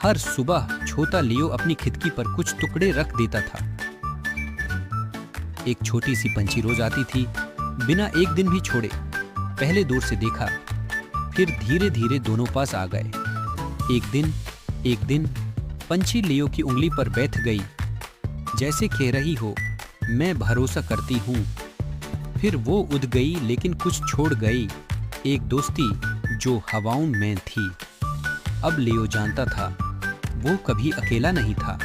हर सुबह छोटा लियो अपनी खिड़की पर कुछ टुकड़े रख देता था। एक छोटी सी पंछी रोज आती थी, बिना एक दिन भी छोड़े। पहले दूर से देखा, फिर धीरे धीरे दोनों पास आ गए। एक दिन पंछी लियो की उंगली पर बैठ गई, जैसे कह रही हो, मैं भरोसा करती हूँ। फिर वो उड़ गई, लेकिन कुछ छोड़ गई, एक दोस्ती जो हवाओं में थी। अब लियो जानता था, वो कभी अकेला नहीं था।